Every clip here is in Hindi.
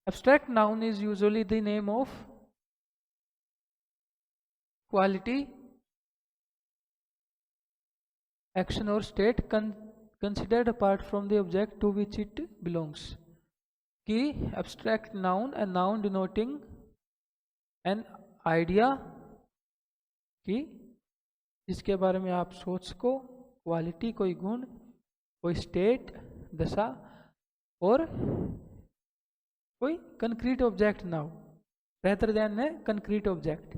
Abstract noun is usually the name of quality, action or state considered apart from the object to which it belongs. कि abstract noun, a noun denoting an idea कि जिसके बारे में आप सोच सको, क्वालिटी कोई गुण, कोई स्टेट दशा, और कोई कंक्रीट ऑब्जेक्ट ना हो, रेदर देन है कंक्रीट ऑब्जेक्ट।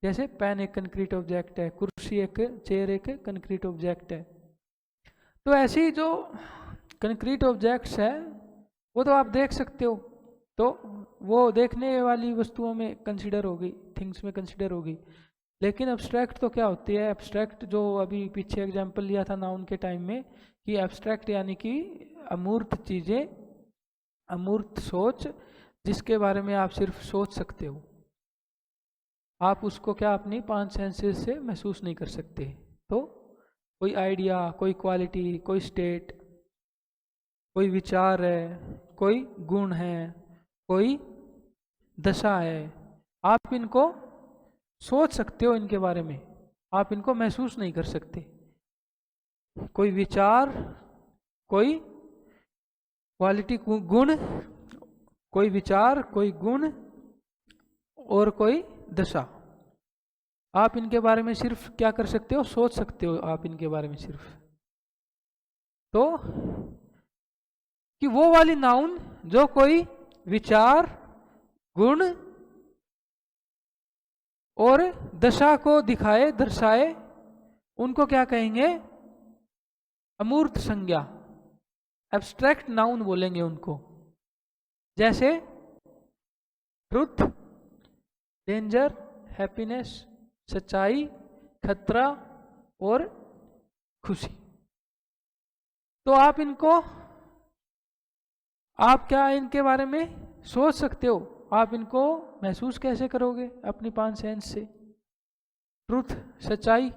जैसे पेन एक कंक्रीट ऑब्जेक्ट है, कुर्सी एक, चेयर एक कंक्रीट ऑब्जेक्ट है। तो ऐसी जो कंक्रीट ऑब्जेक्ट्स है वो तो आप देख सकते हो, तो वो देखने वाली वस्तुओं में कंसिडर होगी, थिंग्स में कंसिडर होगी। लेकिन एब्स्ट्रैक्ट तो क्या होती है? एब्स्ट्रैक्ट जो अभी पीछे एग्जांपल लिया था नाउन के टाइम में, कि एब्स्ट्रैक्ट यानी कि अमूर्त चीज़ें, अमूर्त सोच, जिसके बारे में आप सिर्फ सोच सकते हो, आप उसको क्या अपनी 5 सेंसेस से महसूस नहीं कर सकते। तो कोई आइडिया, कोई क्वालिटी, कोई स्टेट, कोई विचार है, कोई गुण है, कोई दशा है, आप इनको सोच सकते हो, इनके बारे में आप इनको महसूस नहीं कर सकते। कोई विचार, कोई क्वालिटी गुण, कोई विचार, कोई गुण और कोई दशा, आप इनके बारे में सिर्फ क्या कर सकते हो? सोच सकते हो आप इनके बारे में सिर्फ। तो कि वो वाली नाउन जो कोई विचार, गुण और दशा को दिखाए, दर्शाए, उनको क्या कहेंगे? अमूर्त संज्ञा, एब्स्ट्रैक्ट नाउन बोलेंगे उनको। जैसे ट्रुथ, डेंजर, हैप्पीनेस, सच्चाई, खतरा और खुशी। तो आप इनको, आप क्या इनके बारे में सोच सकते हो? आप इनको महसूस कैसे करोगे? अपनी 5 सेंस से। ट्रुथ, सच्चाई,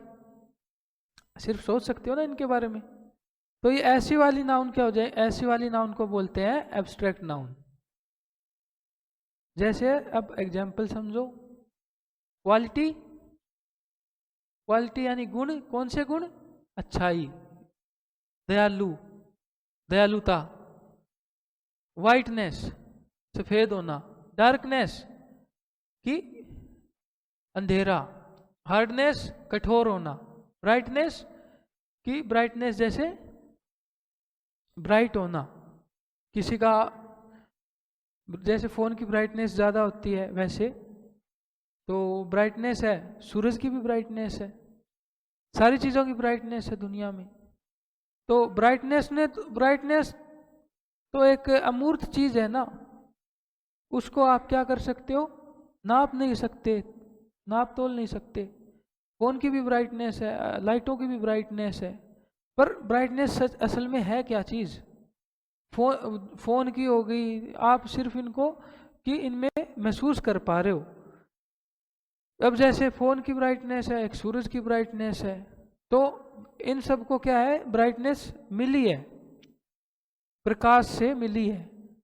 सिर्फ सोच सकते हो ना इनके बारे में। तो ये ऐसी वाली नाउन क्या हो जाए? ऐसी वाली नाउन को बोलते हैं एब्स्ट्रैक्ट नाउन। जैसे अब एग्जाम्पल समझो, क्वालिटी, क्वालिटी यानी गुण। कौन से गुण? अच्छाई, दयालु, दयालुता। वाइटनेस, सफेद होना। डार्कनेस कि अंधेरा। हार्डनेस, कठोर होना। ब्राइटनेस कि ब्राइटनेस जैसे ब्राइट होना। किसी का जैसे फोन की ब्राइटनेस ज़्यादा होती है वैसे तो ब्राइटनेस है, सूरज की भी ब्राइटनेस है, सारी चीज़ों की ब्राइटनेस है दुनिया में। तो ब्राइटनेस तो एक अमूर्त चीज़ है ना, उसको आप क्या कर सकते हो? नाप नहीं सकते, नाप तोल नहीं सकते। फोन की भी ब्राइटनेस है, लाइटों की भी ब्राइटनेस है, पर ब्राइटनेस असल में है क्या चीज़? फोन की हो गई, आप सिर्फ इनको कि इनमें महसूस कर पा रहे हो। अब जैसे फोन की ब्राइटनेस है, एक सूरज की ब्राइटनेस है, तो इन सब को क्या है? ब्राइटनेस मिली है, प्रकाश से मिली है।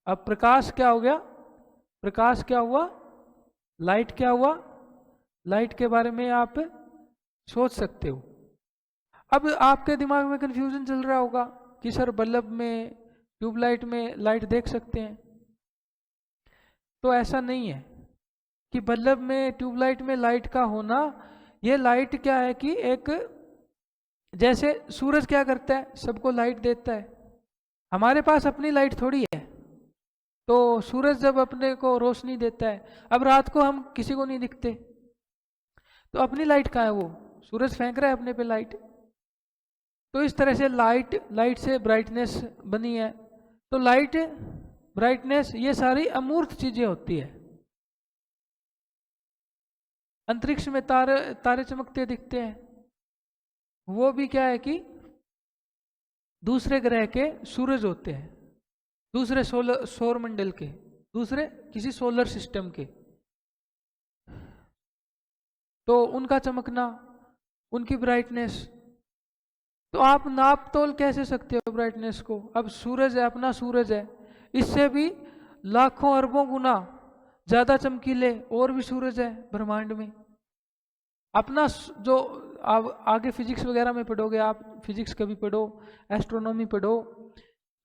अब प्रकाश क्या हो गया? प्रकाश क्या हुआ? लाइट क्या हुआ? लाइट के बारे में आप सोच सकते हो। अब आपके दिमाग में कंफ्यूजन चल रहा होगा कि सर बल्ब में, ट्यूबलाइट में लाइट देख सकते हैं। तो ऐसा नहीं है कि बल्ब में, ट्यूबलाइट में लाइट का होना, ये लाइट क्या है कि एक, जैसे सूरज क्या करता है? सबको लाइट देता है। हमारे पास अपनी लाइट थोड़ी है। तो सूरज जब अपने को रोशनी देता है, अब रात को हम किसी को नहीं दिखते, तो अपनी लाइट कहाँ है? वो सूरज फेंक रहा है अपने पे लाइट। तो इस तरह से लाइट से ब्राइटनेस बनी है। तो लाइट, ब्राइटनेस, ये सारी अमूर्त चीजें होती है। अंतरिक्ष में तारे चमकते दिखते हैं, वो भी क्या है कि दूसरे ग्रह के सूरज होते हैं, दूसरे सौर मंडल के, दूसरे किसी सोलर सिस्टम के। तो उनका चमकना, उनकी ब्राइटनेस, तो आप नाप तोल कैसे सकते हो ब्राइटनेस को? अब सूरज है, अपना सूरज है, इससे भी लाखों अरबों गुना ज्यादा चमकीले और भी सूरज है ब्रह्मांड में। अपना जो आप आगे फिजिक्स वगैरह में पढ़ोगे, आप फिजिक्स कभी पढ़ो, एस्ट्रोनॉमी पढ़ो,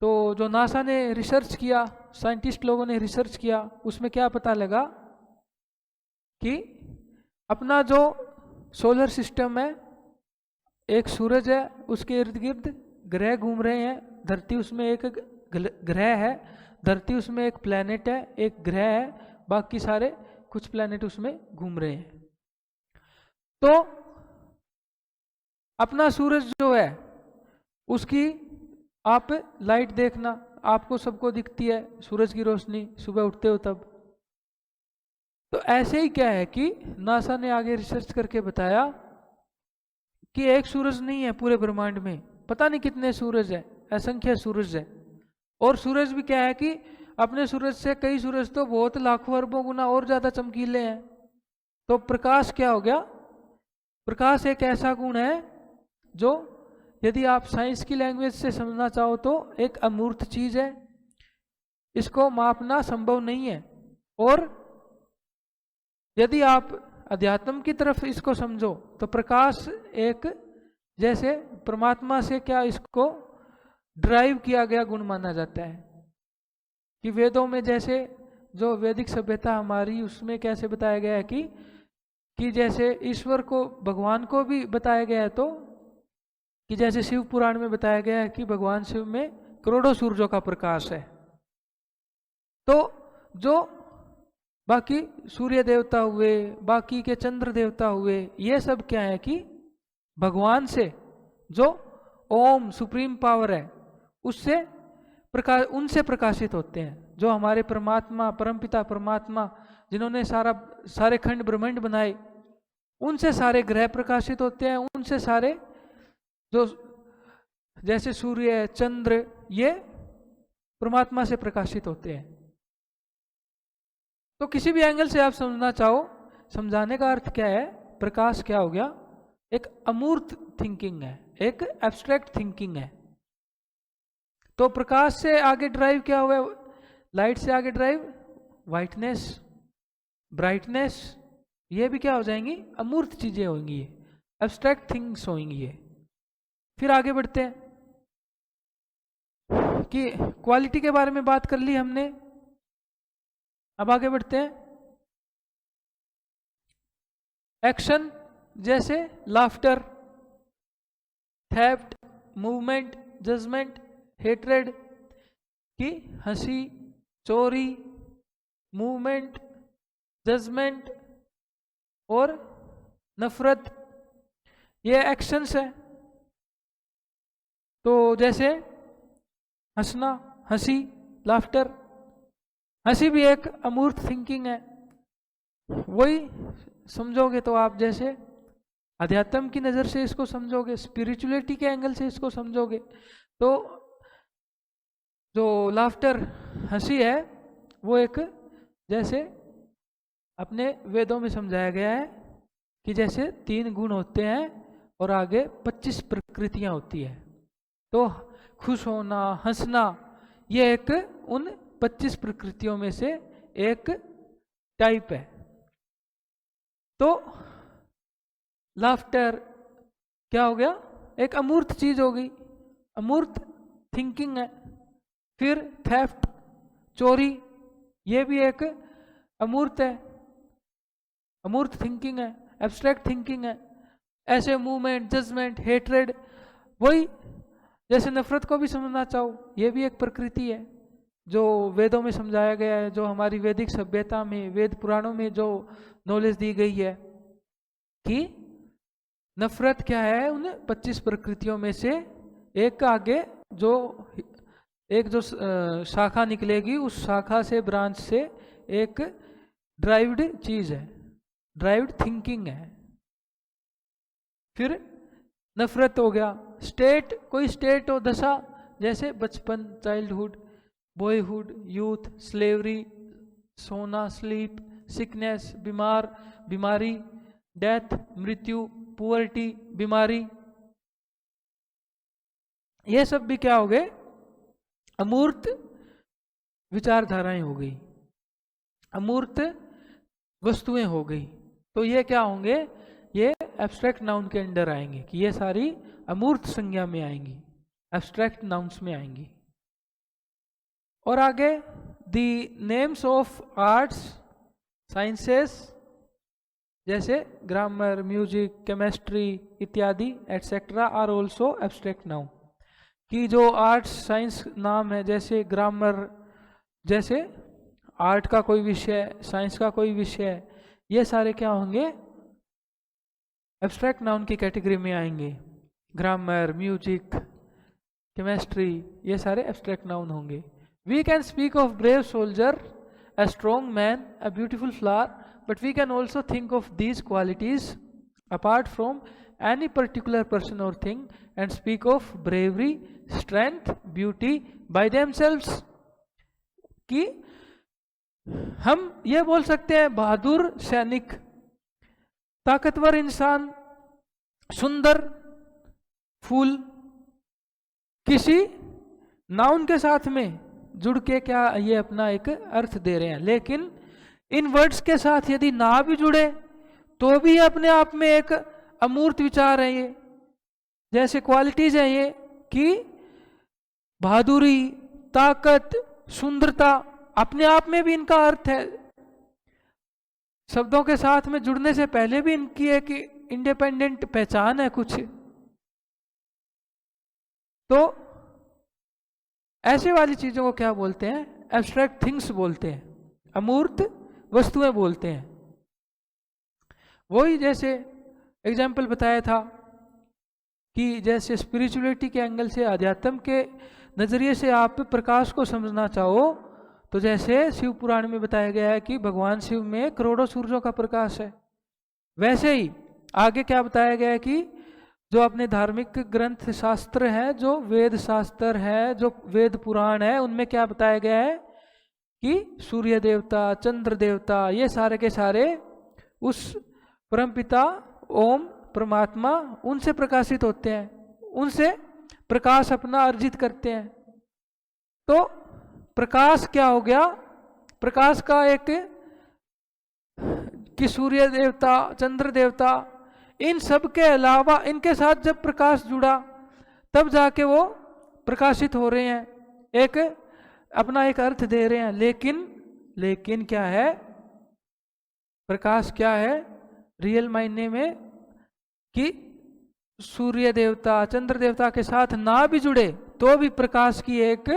तो जो नासा ने रिसर्च किया, साइंटिस्ट लोगों ने रिसर्च किया, उसमें क्या पता लगा कि अपना जो सोलर सिस्टम है, एक सूरज है, उसके इर्द गिर्द ग्रह घूम रहे हैं, धरती उसमें एक ग्रह है, धरती उसमें एक प्लैनेट है, एक ग्रह है, बाकी सारे कुछ प्लैनेट उसमें घूम रहे हैं। तो अपना सूरज जो है उसकी आप लाइट देखना, आपको सबको दिखती है सूरज की रोशनी सुबह उठते हो तब। तो ऐसे ही क्या है कि नासा ने आगे रिसर्च करके बताया कि एक सूरज नहीं है पूरे ब्रह्मांड में, पता नहीं कितने सूरज है, असंख्य सूरज है। और सूरज भी क्या है कि अपने सूरज से कई सूरज तो बहुत लाखों अरबों गुना और ज्यादा चमकीले हैं। तो प्रकाश क्या हो गया? प्रकाश एक ऐसा गुण है जो यदि आप साइंस की लैंग्वेज से समझना चाहो तो एक अमूर्त चीज है, इसको मापना संभव नहीं है। और यदि आप अध्यात्म की तरफ इसको समझो तो प्रकाश एक जैसे परमात्मा से क्या इसको ड्राइव किया गया गुण माना जाता है। कि वेदों में जैसे जो वैदिक सभ्यता हमारी, उसमें कैसे बताया गया है कि जैसे ईश्वर को, भगवान को भी बताया गया है, तो कि जैसे शिव पुराण में बताया गया है कि भगवान शिव में करोड़ों सूरजों का प्रकाश है। तो जो बाकी सूर्य देवता हुए, बाकी के चंद्र देवता हुए, ये सब क्या है कि भगवान से जो ओम सुप्रीम पावर है उससे प्रकाश, उनसे प्रकाशित होते हैं। जो हमारे परमात्मा, परमपिता परमात्मा, जिन्होंने सारे खंड ब्रह्मांड बनाए, उनसे सारे ग्रह प्रकाशित होते हैं, उनसे सारे जो जैसे सूर्य चंद्र, ये परमात्मा से प्रकाशित होते हैं। तो किसी भी एंगल से आप समझना चाहो, समझाने का अर्थ क्या है, प्रकाश क्या हो गया? एक अमूर्त थिंकिंग है, एक एब्स्ट्रैक्ट थिंकिंग है। तो प्रकाश से आगे ड्राइव क्या हुआ? लाइट से आगे ड्राइव वाइटनेस, ब्राइटनेस, ये भी क्या हो जाएंगी? अमूर्त चीजें होंगी, एब्स्ट्रैक्ट थिंग्स होंगी ये। फिर आगे बढ़ते हैं कि क्वालिटी के बारे में बात कर ली हमने, अब आगे बढ़ते हैं। एक्शन जैसे laughter, theft, movement, judgement, hatred, की हंसी, चोरी, मूवमेंट, जजमेंट और नफरत, ये एक्शंस है। तो जैसे हंसना, हंसी, लाफ्टर, हंसी भी एक अमूर्त थिंकिंग है। वही समझोगे तो आप जैसे अध्यात्म की नज़र से इसको समझोगे, स्पिरिचुअलिटी के एंगल से इसको समझोगे, तो जो लाफ्टर, हंसी है, वो एक जैसे अपने वेदों में समझाया गया है कि जैसे 3 गुण होते हैं और आगे 25 प्रकृतियां होती है। तो खुश होना, हंसना, ये एक उन 25 प्रकृतियों में से एक टाइप है। तो लाफ्टर क्या हो गया? एक अमूर्त चीज हो गई, अमूर्त थिंकिंग है। फिर थेफ्ट, चोरी, ये भी एक अमूर्त है, अमूर्त थिंकिंग है, एब्स्ट्रैक्ट थिंकिंग है। ऐसे मूवमेंट, जजमेंट, हेट्रेड, वही जैसे नफरत को भी समझना चाहो, ये भी एक प्रकृति है जो वेदों में समझाया गया है, जो हमारी वैदिक सभ्यता में, वेद पुराणों में जो नॉलेज दी गई है कि नफरत क्या है, उन 25 प्रकृतियों में से एक आगे जो शाखा निकलेगी, उस शाखा से, ब्रांच से एक ड्राइव्ड चीज है, ड्राइव्ड थिंकिंग है। फिर नफरत हो गया। स्टेट, कोई स्टेट हो, दशा, जैसे बचपन, चाइल्डहुड, बॉयहुड, यूथ, स्लेवरी, सोना, स्लीप, सिकनेस, बीमार, बीमारी, डेथ, मृत्यु, पुअर्टी, बीमारी, ये सब भी क्या हो गए? अमूर्त विचारधाराएं हो गई, अमूर्त वस्तुएं हो गई। तो ये क्या होंगे, ये एब्स्ट्रैक्ट नाउन के अंडर आएंगे कि ये सारी अमूर्त संज्ञा में आएंगी, एब्स्ट्रैक्ट नाउन्स में आएंगी। और आगे the names of arts sciences जैसे ग्रामर, म्यूजिक, केमिस्ट्री इत्यादि etcetera are also abstract noun. कि जो आर्ट्स साइंस नाम है, जैसे ग्रामर, जैसे आर्ट का कोई विषय, साइंस का कोई विषय, ये सारे क्या होंगे, एब्स्ट्रैक्ट नाउन की कैटेगरी में आएंगे। ग्रामर, म्यूजिक, केमिस्ट्री, ये सारे एब्स्ट्रैक्ट नाउन होंगे। We can speak of brave soldier, a strong man, a beautiful flower, but we can also think of these qualities apart from any particular person or thing and speak of bravery, strength, beauty by themselves। कि हम ये बोल सकते हैं बहादुर सैनिक, ताकतवर इंसान, सुंदर फूल, किसी नाउन के साथ में जुड़ के क्या ये अपना एक अर्थ दे रहे हैं। लेकिन इन वर्ड्स के साथ यदि ना भी जुड़े तो भी अपने आप में एक अमूर्त विचार है ये, जैसे क्वालिटीज है ये कि बहादुरी, ताकत, सुंदरता, अपने आप में भी इनका अर्थ है। शब्दों के साथ में जुड़ने से पहले भी इनकी एक इंडिपेंडेंट पहचान है कुछ। तो ऐसे वाली चीजों को क्या बोलते हैं, एब्स्ट्रैक्ट थिंग्स बोलते हैं, अमूर्त वस्तुएं बोलते हैं। वही जैसे एग्जाम्पल बताया था कि जैसे स्पिरिचुअलिटी के एंगल से, अध्यात्म के नजरिए से आप प्रकाश को समझना चाहो तो जैसे शिव पुराण में बताया गया है कि भगवान शिव में करोड़ों सूरजों का प्रकाश है, वैसे ही आगे क्या बताया गया है कि जो अपने धार्मिक ग्रंथ शास्त्र हैं, जो वेद शास्त्र है, जो वेद पुराण है, उनमें क्या बताया गया है कि सूर्य देवता, चंद्र देवता, ये सारे के सारे उस परमपिता ओम परमात्मा उनसे प्रकाशित होते हैं, उनसे प्रकाश अपना अर्जित करते हैं। तो प्रकाश क्या हो गया, प्रकाश का एक कि सूर्य देवता, चंद्र देवता, इन सब के अलावा इनके साथ जब प्रकाश जुड़ा तब जाके वो प्रकाशित हो रहे हैं, एक अपना एक अर्थ दे रहे हैं। लेकिन क्या है, प्रकाश क्या है रियल मायने में, कि सूर्य देवता, चंद्र देवता के साथ ना भी जुड़े तो भी प्रकाश की एक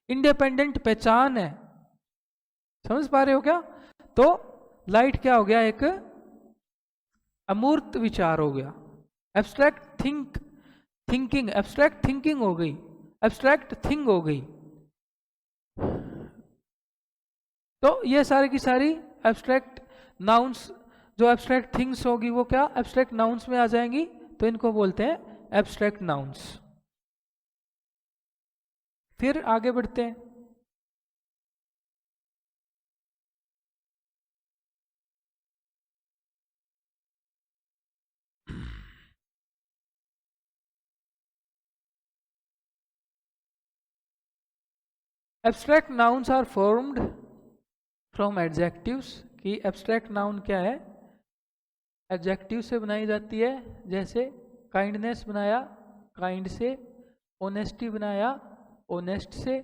इंडिपेंडेंट पहचान है। समझ पा रहे हो क्या? तो लाइट क्या हो गया, एक अमूर्त विचार हो गया, एब्स्ट्रैक्ट थिंकिंग, एब्स्ट्रैक्ट थिंकिंग हो गई, एब्स्ट्रैक्ट थिंग हो गई। तो ये सारी की सारी एब्स्ट्रैक्ट नाउन्स, जो एब्स्ट्रैक्ट थिंग्स होगी वो क्या एब्स्ट्रैक्ट नाउन्स में आ जाएंगी, तो इनको बोलते हैं एब्स्ट्रैक्ट नाउन्स। फिर आगे बढ़ते हैं। Abstract nouns are formed from adjectives. कि एब्स्ट्रैक्ट नाउन क्या है, एडजेक्टिव से बनाई जाती है। जैसे काइंडनेस बनाया काइंड से, ऑनेस्टी बनाया ऑनेस्ट से।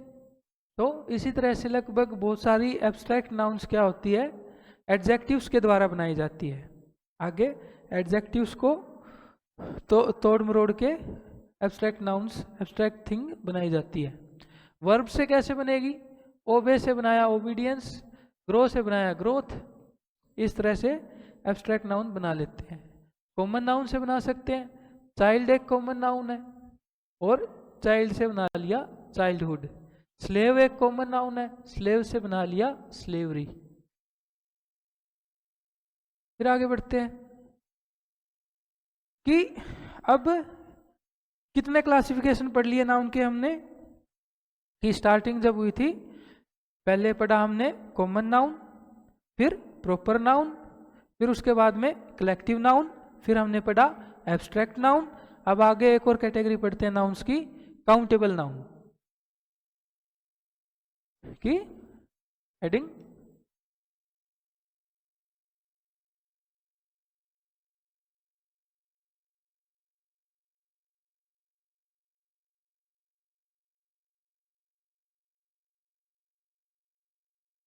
तो इसी तरह से लगभग बहुत सारी एब्स्ट्रैक्ट नाउन्स क्या होती है, एडजेक्टिव्स के द्वारा बनाई जाती है। आगे एडजेक्टिव्स को तो तोड़ मरोड़ के एब्स्ट्रैक्ट नाउन्स, एब्स्ट्रैक्ट थिंग बनाई जाती है। वर्ब से कैसे बनेगी, ओबे से बनाया ओबीडियंस, ग्रो से बनाया ग्रोथ। इस तरह से एब्स्ट्रैक्ट नाउन बना लेते हैं। कॉमन नाउन से बना सकते हैं, चाइल्ड एक कॉमन नाउन है और चाइल्ड से बना लिया चाइल्डहुड। स्लेव एक कॉमन नाउन है, स्लेव से बना लिया स्लेवरी। फिर आगे बढ़ते हैं कि अब कितने क्लासिफिकेशन पढ़ लिए नाउन के हमने, कि स्टार्टिंग जब हुई थी पहले पढ़ा हमने कॉमन नाउन, फिर प्रॉपर नाउन, फिर उसके बाद में कलेक्टिव नाउन, फिर हमने पढ़ा एब्स्ट्रैक्ट नाउन। अब आगे एक और कैटेगरी पढ़ते हैं नाउन्स की, काउंटेबल नाउन। कि heading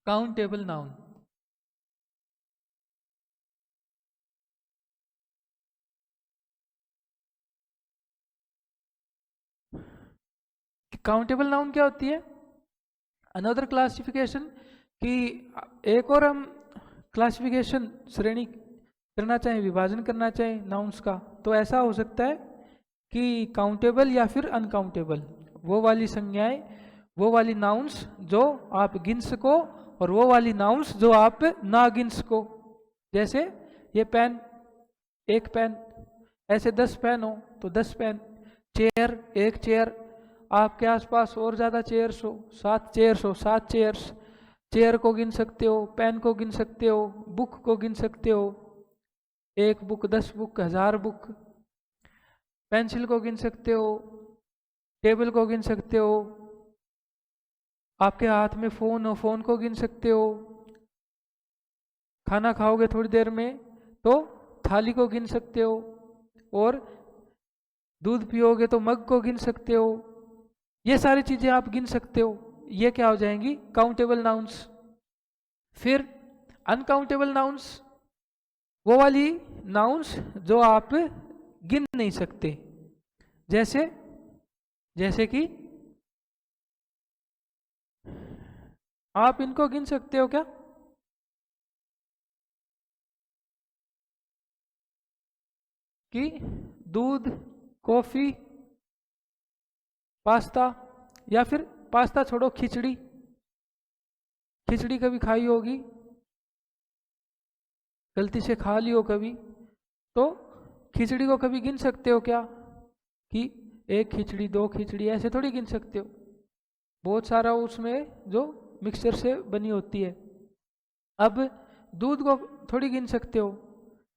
countable noun. Countable noun क्या होती है? अनदर क्लासिफिकेशन कि एक और हम क्लासिफिकेशन श्रेणी करना चाहें, विभाजन करना चाहें नाउन्स का, तो ऐसा हो सकता है कि काउंटेबल या फिर अनकाउंटेबल, वो वाली संज्ञाएं, वो वाली नाउन्स जो आप गिन सको और वो वाली नाउन्स जो आप ना गिन सको। जैसे ये पेन, एक पेन, ऐसे 10 पेन हो तो 10 पेन। चेयर, एक चेयर, आपके आसपास और ज़्यादा चेयर्स हो, 7 चेयर्स हो, 7 चेयर्स। चेयर को गिन सकते हो, पेन को गिन सकते हो, बुक को गिन सकते हो, 1 बुक, 10 बुक, 1000 बुक। पेंसिल को गिन सकते हो, टेबल को गिन सकते हो, आपके हाथ में फ़ोन हो, फ़ोन को गिन सकते हो। खाना खाओगे थोड़ी देर में तो थाली को गिन सकते हो, और दूध पियोगे तो मग को गिन सकते हो। ये सारी चीज़ें आप गिन सकते हो, ये क्या हो जाएंगी? Countable nouns. फिर अनकाउंटेबल नाउन्स, वो वाली नाउन्स जो आप गिन नहीं सकते। जैसे जैसे कि आप इनको गिन सकते हो क्या? कि दूध, कॉफी, पास्ता, या फिर पास्ता छोड़ो, खिचड़ी। खिचड़ी कभी खाई होगी, गलती से खा ली हो कभी, तो खिचड़ी को कभी गिन सकते हो क्या? कि 1 खिचड़ी, 2 खिचड़ी, ऐसे थोड़ी गिन सकते हो। बहुत सारा उसमें जो मिक्सचर से बनी होती है। अब दूध को थोड़ी गिन सकते हो,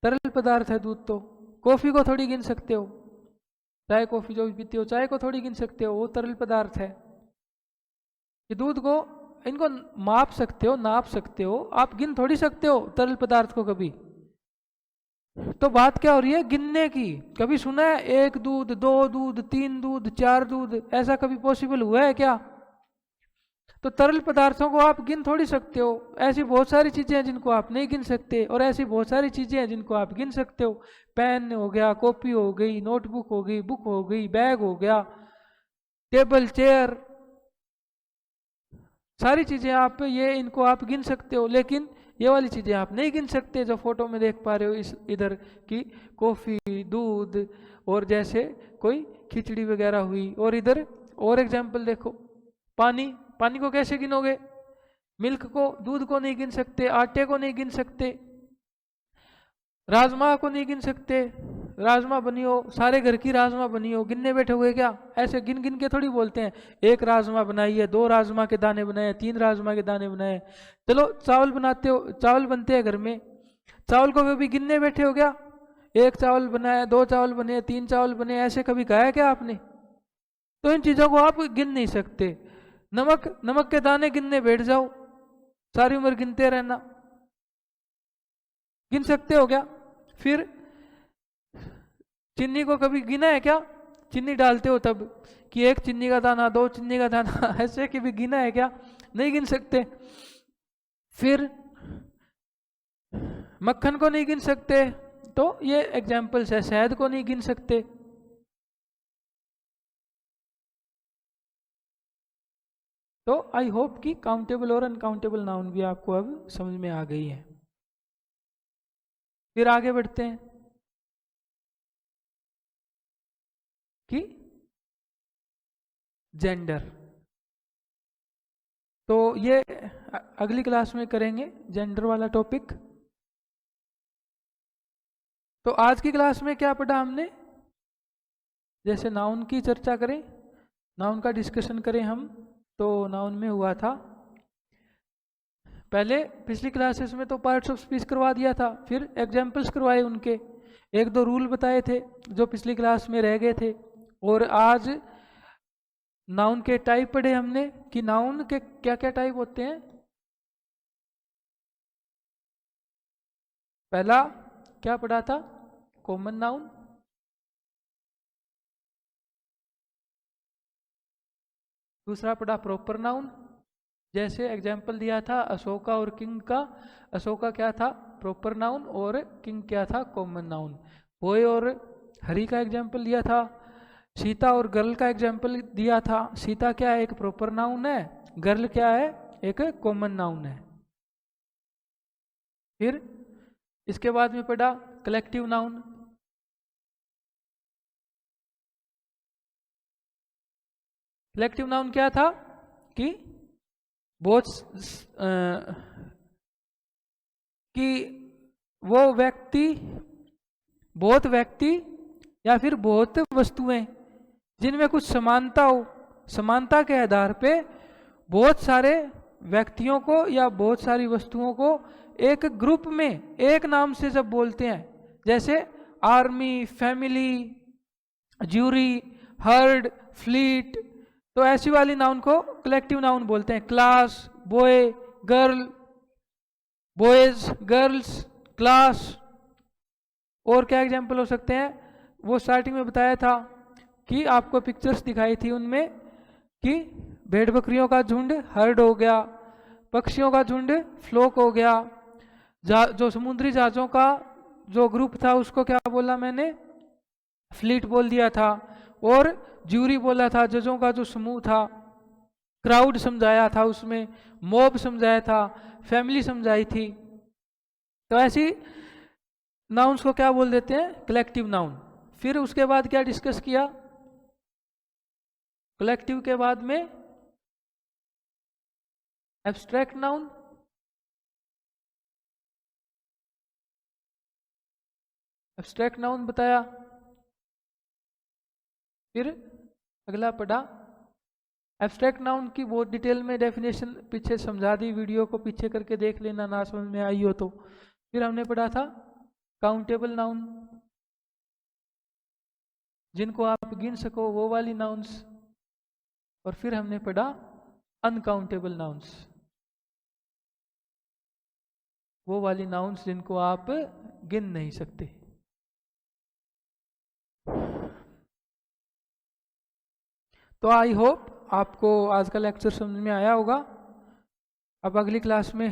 तरल पदार्थ है दूध तो। कॉफ़ी को थोड़ी गिन सकते हो, चाय कॉफ़ी जो भी पीते हो, चाय को थोड़ी गिन सकते हो, वो तरल पदार्थ है। कि दूध को, इनको माप सकते हो, नाप सकते हो, आप गिन थोड़ी सकते हो तरल पदार्थ को कभी। तो बात क्या हो रही है? गिनने की। कभी सुना है 1 दूध, 2 दूध, 3 दूध, 4 दूध? ऐसा कभी पॉसिबल हुआ है क्या? तो तरल पदार्थों को आप गिन थोड़ी सकते हो। ऐसी बहुत सारी चीज़ें हैं जिनको आप नहीं गिन सकते, और ऐसी बहुत सारी चीज़ें हैं जिनको आप गिन सकते हो। पेन हो गया, कॉपी हो गई, नोटबुक हो गई, बुक हो गई, बैग हो गया, टेबल, चेयर, सारी चीज़ें आप, ये इनको आप गिन सकते हो। लेकिन ये वाली चीज़ें आप नहीं गिन सकते जो फोटो में देख पा रहे हो इस इधर की, कॉफ़ी, दूध, और जैसे कोई खिचड़ी वगैरह हुई। और इधर और एग्जाम्पल देखो, पानी। पानी को कैसे गिनोगे? मिल्क को, दूध को नहीं गिन सकते, आटे को नहीं गिन सकते, राजमा को नहीं गिन सकते। राजमा बनी हो, सारे घर की राजमा बनी हो, गिनने बैठे हुए क्या? ऐसे गिन गिन के थोड़ी बोलते हैं 1 राजमा बनाई है, 2 राजमा के दाने बनाए, 3 राजमा के दाने बनाए। चलो चावल बनाते हो, चावल बनते हैं घर में, चावल को कभी गिनने बैठे हो क्या? 1 चावल बनाया, 2 चावल बने, 3 चावल बने, ऐसे कभी खाया क्या आपने? तो इन चीज़ों को आप गिन नहीं सकते। नमक, नमक के दाने गिनने बैठ जाओ, सारी उम्र गिनते रहना, गिन सकते हो क्या? फिर चीनी को कभी गिना है क्या? चीनी डालते हो तब, कि 1 चीनी का दाना, 2 चीनी का दाना, ऐसे कभी गिना है क्या? नहीं गिन सकते। फिर मक्खन को नहीं गिन सकते, तो ये एग्जाम्पल्स है। शहद को नहीं गिन सकते। तो आई होप कि काउंटेबल और अनकाउंटेबल नाउन भी आपको अब समझ में आ गई है। फिर आगे बढ़ते हैं कि जेंडर। तो ये अगली क्लास में करेंगे जेंडर वाला टॉपिक। तो आज की क्लास में क्या पढ़ा हमने? जैसे नाउन की चर्चा करें, नाउन का डिस्कशन करें हम, तो नाउन में हुआ था पहले पिछली क्लासेस में तो पार्ट्स ऑफ स्पीच करवा दिया था, फिर एग्जाम्पल्स करवाए उनके, 1-2 रूल बताए थे जो पिछली क्लास में रह गए थे। और आज नाउन के टाइप पढ़े हमने कि नाउन के क्या क्या टाइप होते हैं। पहला क्या पढ़ा था? Common noun. दूसरा पढ़ा प्रॉपर नाउन। जैसे एग्जाम्पल दिया था अशोका और किंग का, अशोका क्या था? प्रॉपर नाउन और किंग क्या था? Common noun. बॉय और हरी का एग्जाम्पल दिया था। सीता और गर्ल का एग्जाम्पल दिया था। सीता क्या है? एक प्रॉपर नाउन है। गर्ल क्या है? एक कॉमन नाउन है। फिर इसके बाद में पढ़ा कलेक्टिव नाउन। कलेक्टिव नाउन क्या था? कि बहुत कि वो व्यक्ति, बहुत व्यक्ति या फिर बहुत वस्तुएं जिनमें कुछ समानता हो, समानता के आधार पे बहुत सारे व्यक्तियों को या बहुत सारी वस्तुओं को एक ग्रुप में एक नाम से जब बोलते हैं, जैसे army, family, jury, heard, fleet, तो ऐसी वाली नाउन को कलेक्टिव नाउन बोलते हैं। Class, boy, girl, boys, girls, class. और क्या एग्जाम्पल हो सकते हैं? वो स्टार्टिंग में बताया था कि आपको पिक्चर्स दिखाई थी उनमें कि भेड़ बकरियों का झुंड हर्ड हो गया, पक्षियों का झुंड फ्लोक हो गया, जो समुद्री जहाजों का जो ग्रुप था उसको क्या बोला मैंने? फ्लीट बोल दिया था। और ज्यूरी बोला था, जजों का जो समूह था। क्राउड समझाया था, उसमें मॉब समझाया था, फैमिली समझाई थी। तो ऐसी नाउन्स को क्या बोल देते हैं? Collective noun. फिर उसके बाद क्या डिस्कस किया? कलेक्टिव के बाद में एब्स्ट्रैक्ट नाउन। एब्स्ट्रैक्ट नाउन बताया। फिर अगला पढ़ा एब्स्ट्रैक्ट नाउन की बहुत डिटेल में डेफिनेशन पीछे समझा दी, वीडियो को पीछे करके देख लेना, ना समझ में आई हो तो। फिर हमने पढ़ा था काउंटेबल नाउन, जिनको आप गिन सको वो वाली नाउन्स। और फिर हमने पढ़ा अनकाउंटेबल नाउन्स, वो वाली नाउन्स जिनको आप गिन नहीं सकते। तो आई होप आपको आज का लेक्चर समझ में आया होगा। अब अगली क्लास में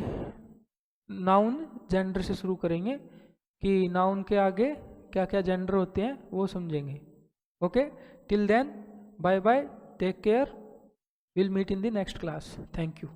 नाउन जेंडर से शुरू करेंगे कि नाउन के आगे क्या क्या जेंडर होते हैं वो समझेंगे। Okay, till then bye bye, take care, will meet in the next class. Thank you.